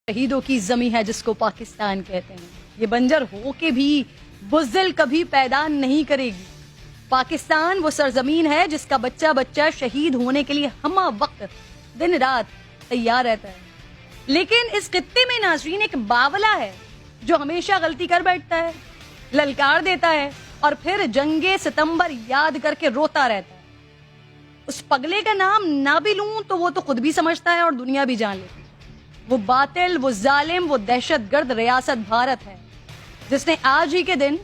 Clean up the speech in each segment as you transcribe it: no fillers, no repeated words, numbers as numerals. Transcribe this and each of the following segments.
شہیدوں کی زمین ہے جس کو پاکستان کہتے ہیں. یہ بنجر ہو کے بھی بزدل کبھی پیدا نہیں کرے گی. پاکستان وہ سرزمین ہے جس کا بچہ بچہ شہید ہونے کے لیے ہمہ وقت دن رات تیار رہتا ہے. لیکن اس خطے میں ناظرین ایک باولا ہے جو ہمیشہ غلطی کر بیٹھتا ہے، للکار دیتا ہے اور پھر جنگ ستمبر یاد کر کے روتا رہتا ہے. اس پگلے کا نام نہ بھی لوں تو وہ تو خود بھی سمجھتا ہے اور دنیا بھی جان لیتی ہے. وہ باطل، وہ ظالم، وہ دہشت گرد ریاست بھارت ہے جس نے آج ہی کے دن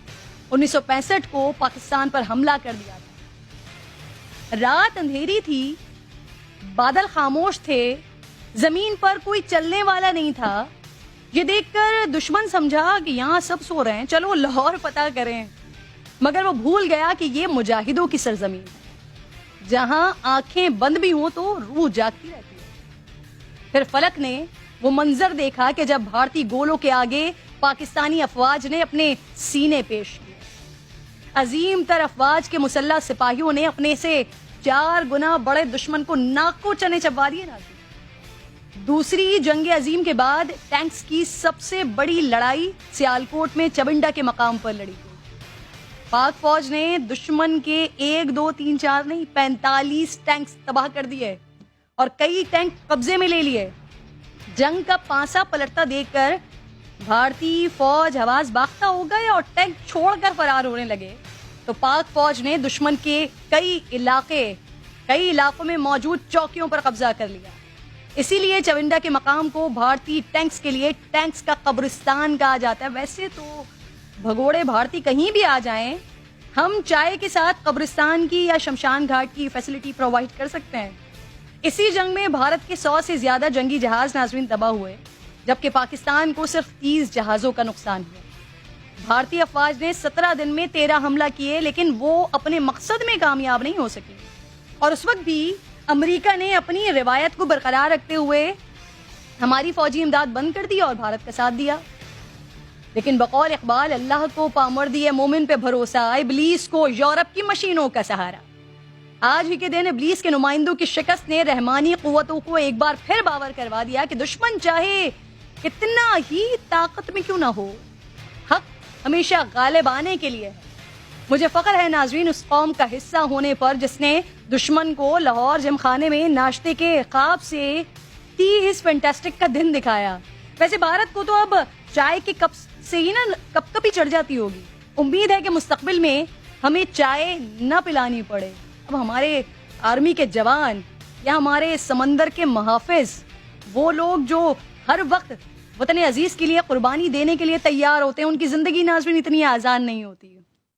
1965 کو پاکستان پر حملہ کر دیا تھا. رات اندھیری تھی، بادل خاموش تھے، زمین پر کوئی چلنے والا نہیں تھا. یہ دیکھ کر دشمن سمجھا کہ یہاں سب سو رہے ہیں، چلو لاہور فتح کریں. مگر وہ بھول گیا کہ یہ مجاہدوں کی سرزمین ہے جہاں آنکھیں بند بھی ہوں تو روح جاگتی رہتی ہے. پھر فلک نے وہ منظر دیکھا کہ جب بھارتی گولوں کے آگے پاکستانی افواج نے اپنے سینے پیش کیے. عظیم تر افواج کے مسلح سپاہیوں نے اپنے سے 4 گنا بڑے دشمن کو ناک کو چنے چبا دیے. دوسری جنگ عظیم کے بعد ٹینکس کی سب سے بڑی لڑائی سیالکوٹ میں چونڈا کے مقام پر لڑی گئی. پاک فوج نے دشمن کے 1 2 3 4 نہیں 45 ٹینکس تباہ کر دیے اور کئی ٹینک قبضے میں لے لیے. جنگ کا پانسا پلٹتا دیکھ کر بھارتی فوج حواس باختہ ہو گئے اور ٹینک چھوڑ کر فرار ہونے لگے. تو پاک فوج نے دشمن کے کئی علاقوں میں موجود چوکیوں پر قبضہ کر لیا. اسی لیے چونڈا کے مقام کو بھارتی ٹینکس کے لیے ٹینکس کا قبرستان کہا جاتا ہے. ویسے تو بھگوڑے بھارتی کہیں بھی آ جائیں، ہم چائے کے ساتھ قبرستان کی یا شمشان گھاٹ کی فیسلٹی پرووائڈ کر سکتے ہیں. اسی جنگ میں بھارت کے 100 سے زیادہ جنگی جہاز ناظرین تباہ ہوئے، جبکہ پاکستان کو صرف 30 جہازوں کا نقصان ہوا. بھارتی افواج نے 17 دن میں 13 حملہ کیے، لیکن وہ اپنے مقصد میں کامیاب نہیں ہو سکی. اور اس وقت بھی امریکہ نے اپنی روایت کو برقرار رکھتے ہوئے ہماری فوجی امداد بند کر دی اور بھارت کا ساتھ دیا. لیکن بقول اقبال، اللہ کو پامردی مومن پہ بھروسہ، ابلیس کو یورپ کی مشینوں کا سہارا. آج ہی کے دن ابلیس کے نمائندوں کی شکست نے رحمانی قوتوں کو ایک بار پھر باور کروا دیا کہ دشمن چاہے کتنا ہی طاقت میں کیوں نہ ہو، حق ہمیشہ غالب آنے کے لیے ہے. مجھے فخر ہے ناظرین اس قوم کا حصہ ہونے پر جس نے دشمن کو لاہور جم خانے میں ناشتے کے خواب سے 30 فینٹاسٹک کا دن دکھایا. ویسے بھارت کو تو اب چائے کے کپ سے ہی نا کپ ہی چڑھ جاتی ہوگی. امید ہے کہ مستقبل میں ہمیں چائے نہ پلانی پڑے. اب ہمارے آرمی کے جوان یا ہمارے سمندر کے محافظ، وہ لوگ جو ہر وقت وطن عزیز کے لیے قربانی دینے کے لیے تیار ہوتے ہیں، ان کی زندگی ناظرین اتنی آسان نہیں ہوتی.